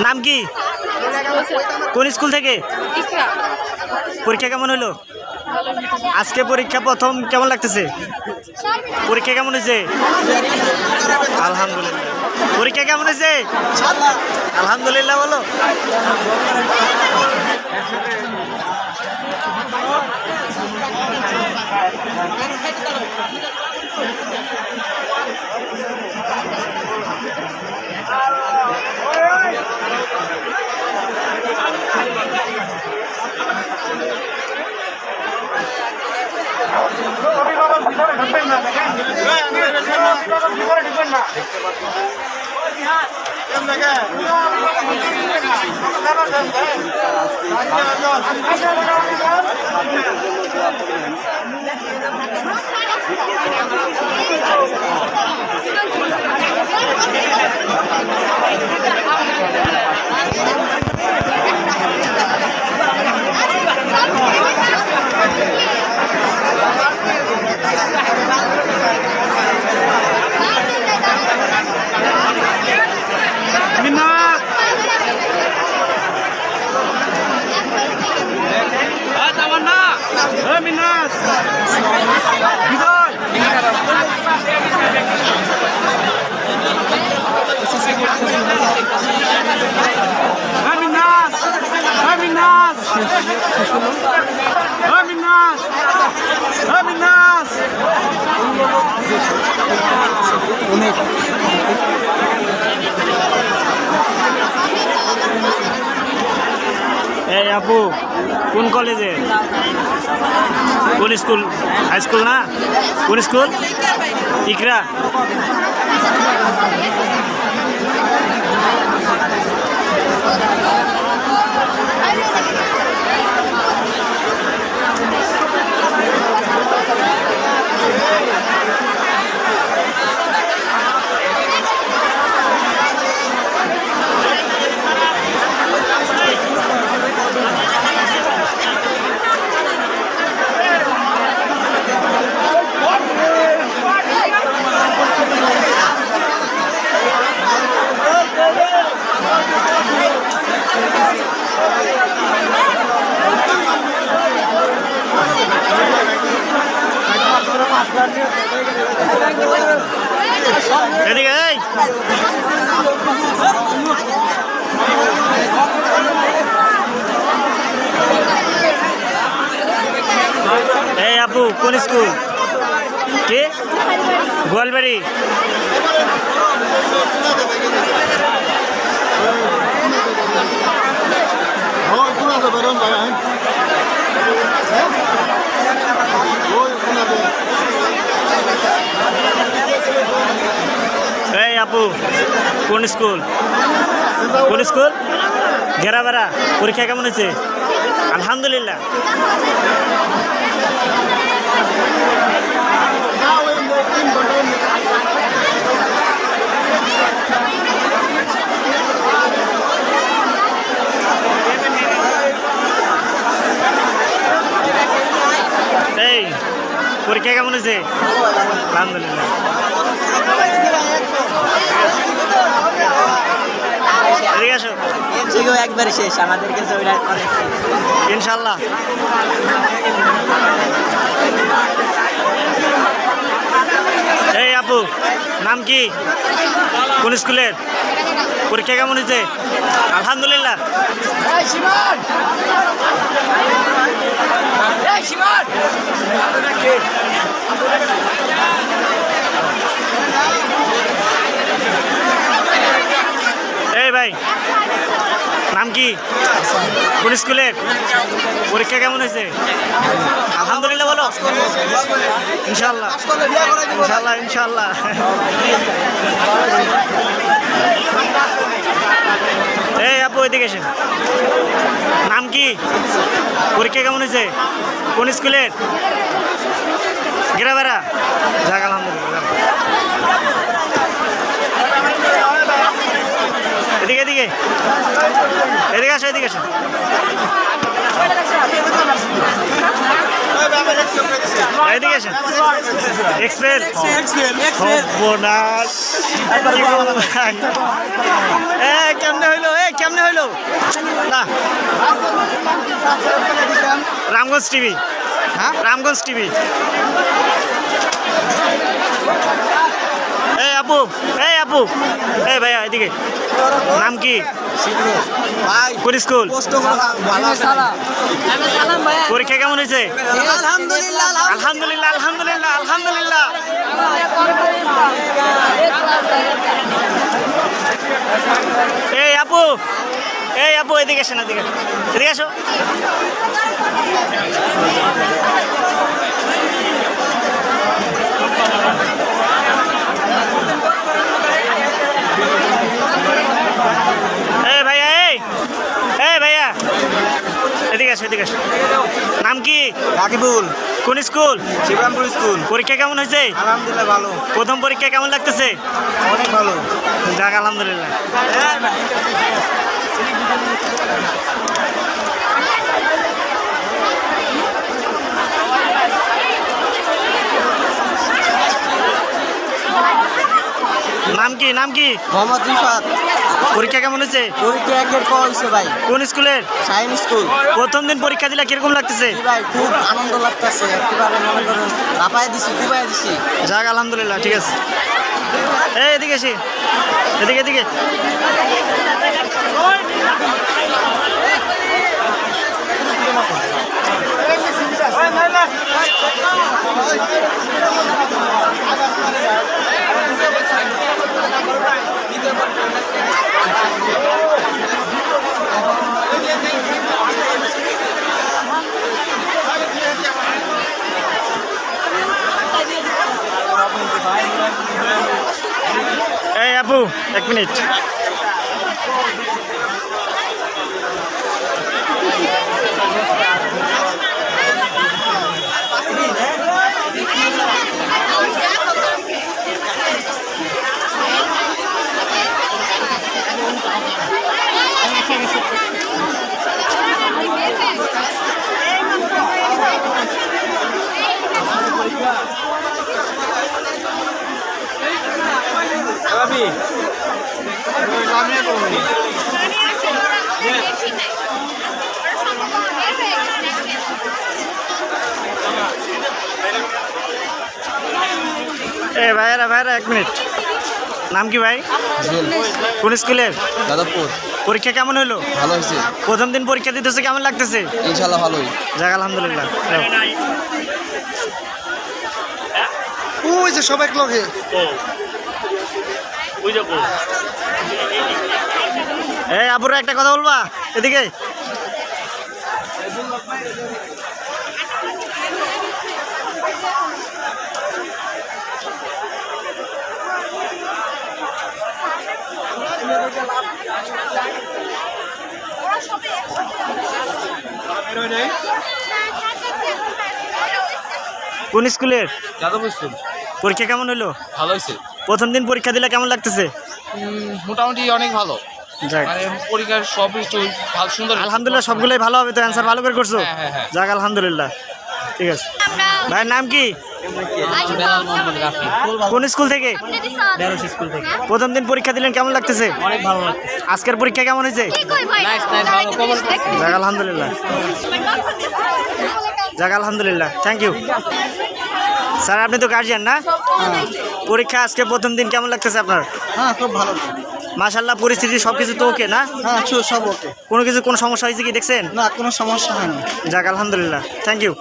নাম কি? কোন স্কুল থেকে? পরীক্ষা কেমন হলো? আজকে পরীক্ষা প্রথম, কেমন লাগতেছে? পরীক্ষা কেমন হয়েছে? আলহামদুলিল্লাহ। পরীক্ষা কেমন হয়েছে? আলহামদুলিল্লাহ বলো। এই আপু কোন কলেজে? কোন স্কুল? হাই স্কুল না? কোন স্কুল? ইকরা। এদিকে এই আপু কোন স্কুল? কে? গোয়ালবাড়ি। এই আপু কোন স্কুল? কোন স্কুল? গেরাবেড়া। পরীক্ষা কেমন হয়েছে? আলহামদুলিল্লাহ। এই পরীক্ষা কেমন হয়েছে? আলহামদুলিল্লাহ। একবারে শেষ আমাদের কাছে ইনশাল্লাহ। এই আপু নাম কি? কোন স্কুলের? পরীক্ষা কেমন হয়েছে? আলহামদুলিল্লাহ। এই ভাই নাম কি? কোন স্কুলের? পরীক্ষা কেমন হয়েছে? আলহামদুলিল্লাহ বলো। ইনশাল্লাহ ইনশাল্লাহ ইনশাল্লাহ। এই আপু এদিকে এসেন। নাম কি? পরীক্ষা কেমন হয়েছে? কোন স্কুলের? গেরাবেড়া। যাক আলহামদুলিল্লাহ। এদিকে এদিকে এদিকে আসো, এদিকে আসো। এদিকে আসেন এক্সপ্রেস সর্বনাশ কেমনে হইলো কেমনে হইলো না রামগঞ্জ টিভি হ্যাঁ রামগঞ্জ টিভি আপু আপু ভাইয়া এদিকে নাম কি কোন স্কুল পরীক্ষা কেমন হয়েছে আলহামদুলিল্লাহ আলহামদুলিল্লাহ আলহামদুলিল্লাহ আপু আপু এদিকে আসেন এদিকে আসো ভাইয়া এদিকে আসো নাম কি রাকিবুল কোন স্কুল শিবরামপুর স্কুল পরীক্ষা কেমন হয়েছে আলহামদুলিল্লাহ ভালো প্রথম পরীক্ষা কেমন লাগতেছে অনেক ভালো যাক আলহামদুলিল্লাহ নাম কি মোহাম্মদ রিফাত পরীক্ষা কেমন হয়েছে পরীক্ষা একের ক হয়েছে ভাই কোন স্কুলের শাইন স্কুল প্রথম দিন পরীক্ষা দিলা কিরকম লাগতেছে ভাই খুব আনন্দ লাগতেছে একেবারে মনে করুন লাপায় দিছি ডুবাই দিছি যাক আলহামদুলিল্লাহ ঠিক আছে এদিকে আসি এদিকে আপু এক মিনিট ভাইরা এক মিনিট নাম কি ভাই কোন স্কুলের যাদবপুর পরীক্ষা কেমন হলো ভালো হয়েছে প্রথম দিন পরীক্ষা দিতেছে কেমন লাগতেছে ইনশাআল্লাহ ভালোই যাক আলহামদুলিল্লাহ ওই যে সব এক লগে আপুরা একটা কথা বলবা এদিকে কোন স্কুলের যাদবপুর স্কুল পরীক্ষা কেমন হলো ভালো হয়েছে প্রথম দিন পরীক্ষা দিলে কেমন লাগতেছে মোটামুটি অনেক ভালো যাক মানে পরীক্ষার সব কিছু ভালো সুন্দর আলহামদুলিল্লাহ সবগুলোই ভালো হবে তো অ্যান্সার ভালো করে করছো হ্যাঁ। যাক আলহামদুলিল্লাহ ঠিক আছে ভাইয়ের নাম কি কোন স্কুল থেকে প্রথম দিন পরীক্ষা দিলেন কেমন লাগতেছে অনেক ভালো লাগছে আজকের পরীক্ষা কেমন হয়েছে যাক আলহামদুলিল্লাহ যাক আলহামদুলিল্লাহ থ্যাংক ইউ স্যার আপনি তো গার্জিয়ান না পরীক্ষা আজকে প্রথম দিন কেমন লাগতেছে আপনার হ্যাঁ খুব ভালো মাশাআল্লাহ পরিস্থিতি সব কিছু তো ওকে না হ্যাঁ সব ওকে কোনো সমস্যা হয়েছে কি দেখছেন না কোনো সমস্যা হয়নি যাক আলহামদুলিল্লাহ থ্যাংক ইউ